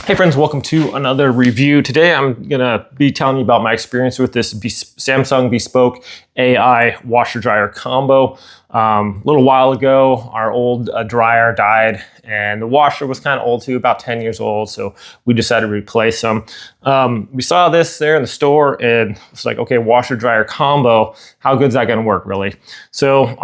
Hey friends, welcome to another review. Today I'm gonna be telling you about my experience with this Samsung Bespoke AI washer dryer combo. A little while ago, our old dryer died and the washer was kind of old too, about 10 years old. So we decided to replace them. We saw this there in the store and it's like, okay, washer dryer combo, how good is that gonna work really? So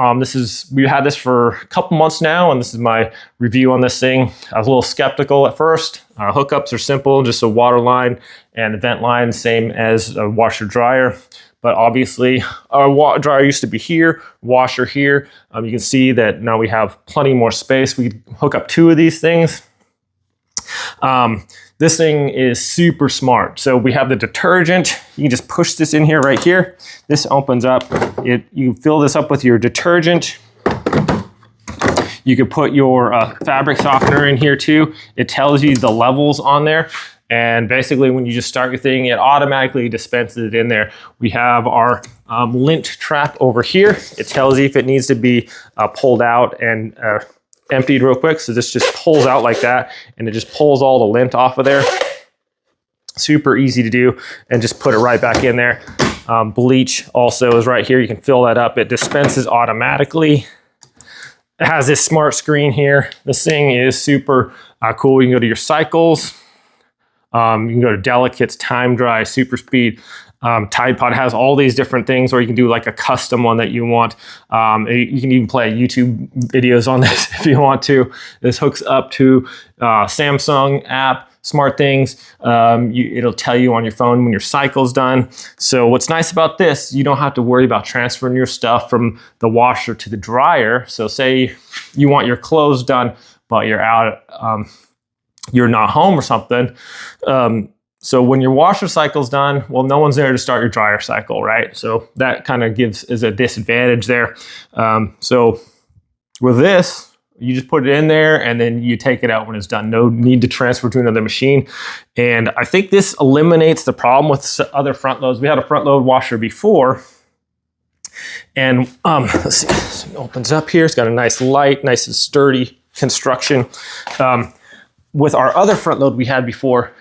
we had this for a couple months now and this is my review on this thing. I was a little skeptical at first. Hookups are simple, just a water line and the vent line, same as a washer dryer. But obviously our dryer used to be here, washer here. You can see that now we have plenty more space. We can hook up two of these things. This thing is super smart. So we have the detergent. You can just push this in here right here. This opens up. You fill this up with your detergent. You could put your fabric softener in here too. It tells you the levels on there. And basically when you just start your thing, it automatically dispenses it in there. We have our lint trap over here. It tells you if it needs to be pulled out and emptied real quick. So this just pulls out like that and it just pulls all the lint off of there. Super easy to do and just put it right back in there. Bleach also is right here. You can fill that up. It dispenses automatically. It has this smart screen here. This thing is super cool. You can go to your cycles. You can go to delicates, time dry, super speed. Tide Pod has all these different things, or you can do like a custom one that you want. You can even play YouTube videos on this if you want to. This hooks up to Samsung app, smart things. It'll tell you on your phone when your cycle's done. So what's nice about this, you don't have to worry about transferring your stuff from the washer to the dryer. So say you want your clothes done, but you're out, you're not home or something. So when your washer cycle's done, well, no one's there to start your dryer cycle, right? So that kind of is a disadvantage there. So with this, you just put it in there and then you take it out when it's done. No need to transfer to another machine. And I think this eliminates the problem with other front loads. We had a front load washer before. And let's see, so it opens up here. It's got a nice light, nice and sturdy construction. With our other front load we had before,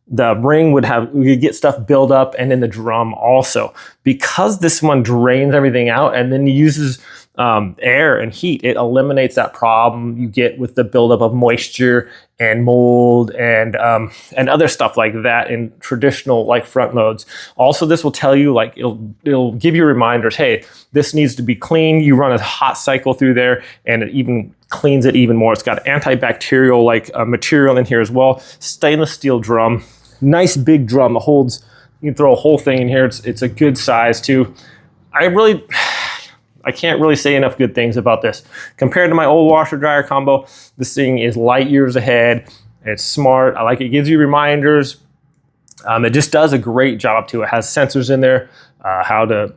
the ring we could get stuff build up and in the drum also. Because this one drains everything out and then uses air and heat, it eliminates that problem you get with the buildup of moisture and mold and other stuff like that in traditional like front loads. Also, this will tell you, like, it'll give you reminders, hey, this needs to be clean. You run a hot cycle through there and it even cleans it even more. It's got antibacterial like material in here as well. Stainless steel drum, nice big drum. It holds, you can throw a whole thing in here. It's a good size too. I can't really say enough good things about this. Compared to my old washer dryer combo, this thing is light years ahead. It's smart. I like it. It gives you reminders. It just does a great job too. It has sensors in there, how to,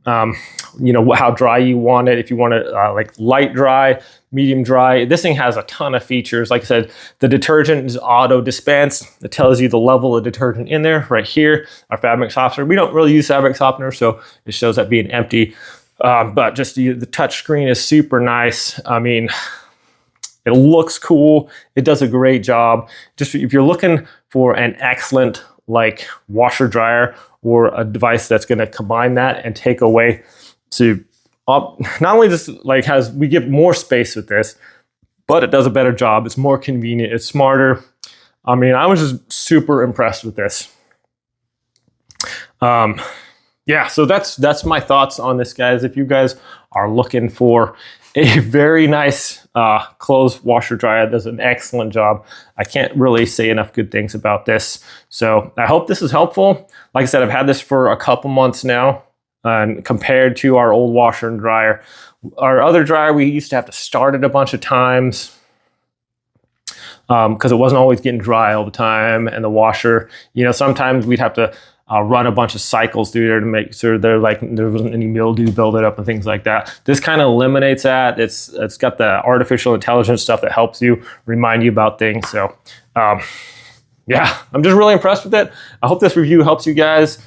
how dry you want it. If you want it like light dry, medium dry. This thing has a ton of features. Like I said, the detergent is auto dispense. It tells you the level of detergent in there right here. Our fabric softener, we don't really use fabric softener, so it shows that being empty. But just the touch screen is super nice. I mean, it looks cool. It does a great job. Just if you're looking for an excellent like washer dryer or a device that's going to combine that and take away to not only just like we get more space with this, but it does a better job. It's more convenient. It's smarter. I mean, I was just super impressed with this. Yeah, so that's my thoughts on this, guys. If you guys are looking for a very nice clothes washer dryer, does an excellent job. I can't really say enough good things about this. So I hope this is helpful. Like I said, I've had this for a couple months now, and compared to our old washer and dryer. Our other dryer, we used to have to start it a bunch of times because it wasn't always getting dry all the time. And the washer, sometimes we'd have to run a bunch of cycles through there to make sure there wasn't any mildew build up and things like that. This kind of eliminates that. It's got the artificial intelligence stuff that helps you remind you about things. So yeah, I'm just really impressed with it. I hope this review helps you guys.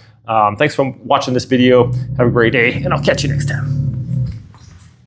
Thanks for watching this video. Have a great day, and I'll catch you next time.